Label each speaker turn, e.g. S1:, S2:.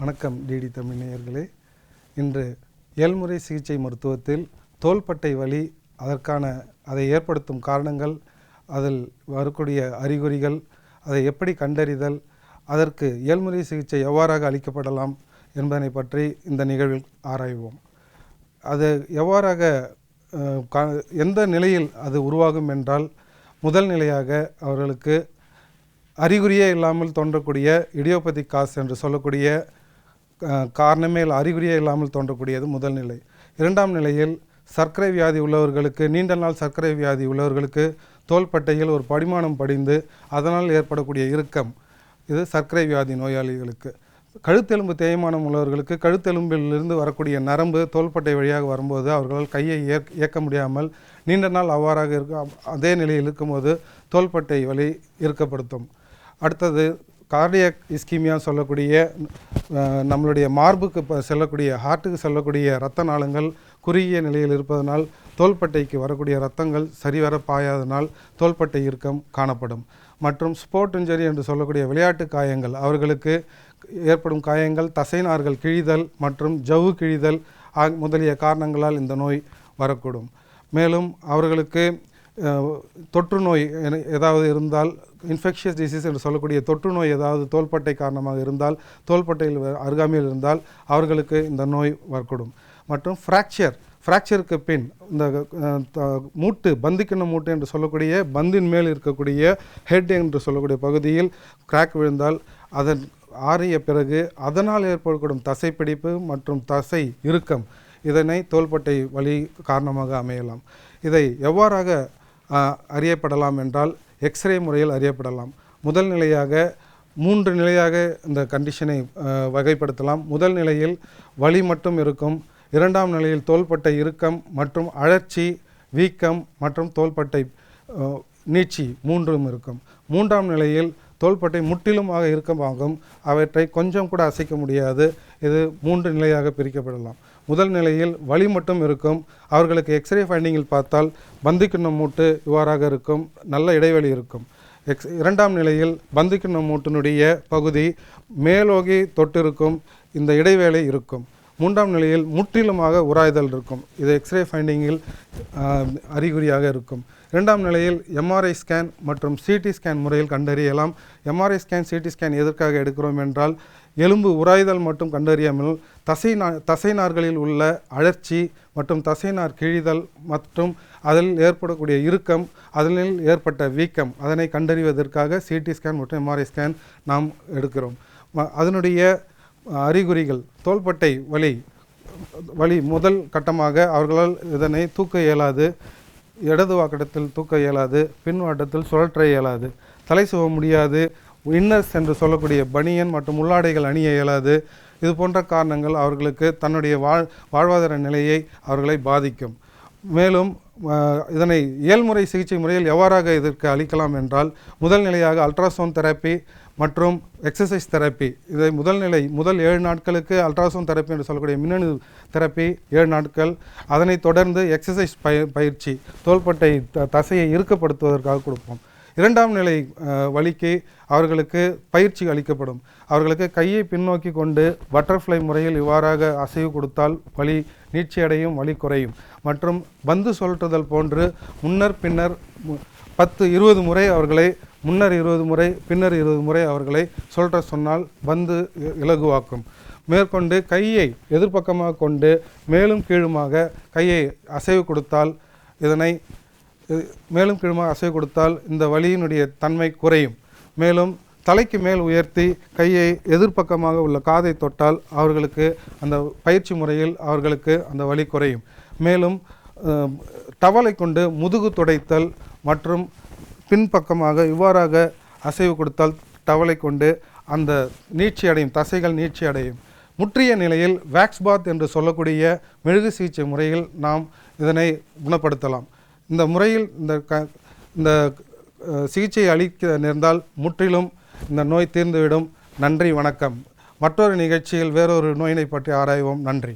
S1: வணக்கம் டிடி தமிழ் நேயர்களே. இன்று இயல்முறை சிகிச்சை மருத்துவத்தில் தோள்பட்டை வலி, அதை ஏற்படுத்தும் காரணங்கள், அதில் வரக்கூடிய அறிகுறிகள், அதை எப்படி கண்டறிதல், அதற்கு இயல்முறை சிகிச்சை எவ்வாறாக அளிக்கப்படலாம் என்பதனை பற்றி இந்த நிகழ்வில் ஆராய்வோம். அது எவ்வாறாக எந்த நிலையில் அது உருவாகும் என்றால், முதல் நிலையாக அவர்களுக்கு அறிகுறியே இல்லாமல் தோன்றக்கூடிய இடியோபதிக் காஸ் என்று சொல்லக்கூடிய காரணமே அறிகுறியே இல்லாமல் தோன்றக்கூடியது முதல் நிலை. இரண்டாம் நிலையில் சர்க்கரை வியாதி உள்ளவர்களுக்கு, நீண்ட நாள் சர்க்கரை வியாதி உள்ளவர்களுக்கு தோள்பட்டையில் ஒரு படிமானம் படிந்து அதனால் ஏற்படக்கூடிய இறுக்கம், இது சர்க்கரை வியாதி நோயாளிகளுக்கு. கழுத்தெலும்பு தேய்மானம் உள்ளவர்களுக்கு கழுத்தெலும்பிலிருந்து வரக்கூடிய நரம்பு தோள்பட்டை வழியாக வரும்போது அவர்களால் கையை இயக்க முடியாமல் நீண்ட நாள் அவ்வாறாக அதே நிலையில் இருக்கும்போது தோள்பட்டை வலி இறுக்கப்படுத்தும். அடுத்தது கார்டியாக் இஸ்கீமியா சொல்லக்கூடிய நம்மளுடைய மார்புக்கு செல்லக்கூடிய, ஹார்ட்டுக்கு செல்லக்கூடிய இரத்த நாளங்கள் குறுகிய நிலையில் இருப்பதனால் தோள்பட்டைக்கு வரக்கூடிய இரத்தங்கள் சரிவர பாயாதனால் தோள்பட்டை இறுக்கம் காணப்படும். மற்றும் ஸ்போர்ட் இன்ஜரி என்று சொல்லக்கூடிய விளையாட்டு காயங்கள், அவர்களுக்கு ஏற்படும் காயங்கள், தசைநார்கள் கிழிதல் மற்றும் ஜவ்வு கிழிதல் முதலிய காரணங்களால் இந்த நோய் வரக்கூடும். மேலும் அவர்களுக்கு தொற்று நோய் ஏதாவது இருந்தால், இன்ஃபெக்ஷியஸ் டிசீஸ் என்று சொல்லக்கூடிய தொற்று நோய் ஏதாவது தோள்பட்டை காரணமாக இருந்தால், தோள்பட்டையில் அருகாமையில் இருந்தால் அவர்களுக்கு இந்த நோய் வரக்கூடும். மற்றும் ஃப்ராக்சருக்கு பின் இந்த மூட்டு, பந்திக்கின மூட்டு என்று சொல்லக்கூடிய பந்தின் மேல் இருக்கக்கூடிய ஹெட் என்று சொல்லக்கூடிய பகுதியில் கிராக் விழுந்தால், அதன் ஆறிய பிறகு அதனால் ஏற்படக்கூடும் தசைப்பிடிப்பு மற்றும் தசை இறுக்கம், இதனை தோள்பட்டை வலி காரணமாக அமையலாம். இதை எவ்வாறாக அறியப்படலாம் என்றால், எக்ஸ்ரே முறையில் அறியப்படலாம். முதல் நிலையாக 3 நிலையாக இந்த கண்டிஷனை வகைப்படுத்தலாம். முதல் நிலையில் வலி மட்டும் இருக்கும். இரண்டாம் நிலையில் தோள்பட்டை இறுக்கம் மற்றும் அழற்சி, வீக்கம் மற்றும் தோள்பட்டை நீட்சி மூன்றும் இருக்கும். மூன்றாம் நிலையில் தோள்பட்டை முற்றிலுமாக இறுக்கமாகும். அவற்றை கொஞ்சம் கூட அசைக்க முடியாது. இது 3 நிலையாக பிரிக்கப்படலாம். முதல் நிலையில் வலி மட்டும் இருக்கும். அவர்களுக்கு எக்ஸ்ரே ஃபைண்டிங்கில் பார்த்தால் பந்திக்கிண்ணம் மூட்டு இவ்வாறாக இருக்கும், நல்ல இடைவெளி இருக்கும். இரண்டாம் நிலையில் பந்திக்கிண்ணம் மூட்டினுடைய பகுதி மேலோகி தொட்டிருக்கும், இந்த இடைவேளை இருக்கும். மூன்றாம் நிலையில் முற்றிலுமாக உராய்தல் இருக்கும். இது எக்ஸ்ரே ஃபைண்டிங்கில் அறிகுறியாக இருக்கும். இரண்டாம் நிலையில் எம்ஆர்ஐ ஸ்கேன் மற்றும் சிடி ஸ்கேன் முறையில் கண்டறியலாம். எம்ஆர்ஐ ஸ்கேன், சிடி ஸ்கேன் எதற்காக எடுக்கிறோம் என்றால், எலும்பு உராய்தல் மட்டும் கண்டறியாமல் தசைநார்களில் உள்ள அழற்சி மற்றும் தசைநார் கிழிதல் மற்றும் அதில் ஏற்படக்கூடிய இறுக்கம், அதில் ஏற்பட்ட வீக்கம், அதனை கண்டறிவதற்காக சிடி ஸ்கேன் மற்றும் எம்ஆர்ஐ ஸ்கேன் நாம் எடுக்கிறோம். அதனுடைய அறிகுறிகள், தோள்பட்டை வலி முதல் கட்டமாக அவர்களால் இதனை தூக்க இயலாது, இடது வாக்கடத்தில் தூக்க இயலாது, பின் வாட்டத்தில் சுழற்ற இயலாது, தலை சுவ முடியாது, இன்னர்ஸ் என்று சொல்லக்கூடிய பனியன் மற்றும் உள்ளாடைகள் அணிய இயலாது. இது போன்ற காரணங்கள் அவர்களுக்கு தன்னுடைய வாழ்வாதார நிலையை அவர்களை பாதிக்கும். மேலும் இதனை இயல்முறை சிகிச்சை முறையில் எவ்வாறாக இதற்கு அளிக்கலாம் என்றால், முதல் நிலையாக அல்ட்ராசவுண்ட் தெரப்பி மற்றும் எக்ஸசைஸ் தெரப்பி. இதை முதல் 7 நாட்களுக்கு அல்ட்ராசவுண்ட் தெரப்பி என்று சொல்லக்கூடிய மின்னணு தெரப்பி 7 நாட்கள். அதனை தொடர்ந்து எக்ஸசைஸ் பயிற்சி, தோள்பட்டை தசையை இறுக்கப்படுத்துவதற்காக கொடுப்போம். இரண்டாம் நிலை வலிக்கு அவர்களுக்கு பயிற்சி அளிக்கப்படும். அவர்களுக்கு கையை பின்னோக்கி கொண்டு பட்டர்ஃப்ளை முறையில் இவ்வாறாக அசைவு கொடுத்தால் வலி நீட்சியடையும், வலி குறையும். மற்றும் பந்து சுழற்றுதல் போன்று முன்னர் பின்னர் 10-20 முறை அவர்களை, முன்னர் 20 முறை பின்னர் 20 முறை அவர்களை சுழற்ற சொன்னால் பந்து இலகுவாக்கும். மேற்கொண்டு கையை எதிர்பக்கமாக கொண்டு மேலும் கீழுமாக கையை அசைவு கொடுத்தால், இந்த வலியினுடைய தன்மை குறையும். மேலும் தலைக்கு மேல் உயர்த்தி கையை எதிர்பக்கமாக உள்ள காதை தொட்டால் அவர்களுக்கு அந்த பயிற்சி முறையில் அவர்களுக்கு அந்த வலி குறையும். மேலும் டவலை கொண்டு முதுகு துடைத்தல் மற்றும் பின்பக்கமாக இவ்வாறாக அசைவு கொடுத்தால் டவலை கொண்டு அந்த நீட்சி அடையும், தசைகள் நீட்சி அடையும். முற்றிய நிலையில் வேக்ஸ் பாத் என்று சொல்லக்கூடிய மெழுகு சிகிச்சை முறையில் நாம் இதனை குணப்படுத்தலாம். இந்த முறையில் இந்த சிகிச்சை அளிக்க நேர்ந்தால் முற்றிலும் இந்த நோய் தீர்ந்துவிடும். நன்றி, வணக்கம். மற்றொரு நிகழ்ச்சியில் வேறொரு நோயினை பற்றி ஆராய்வோம். நன்றி.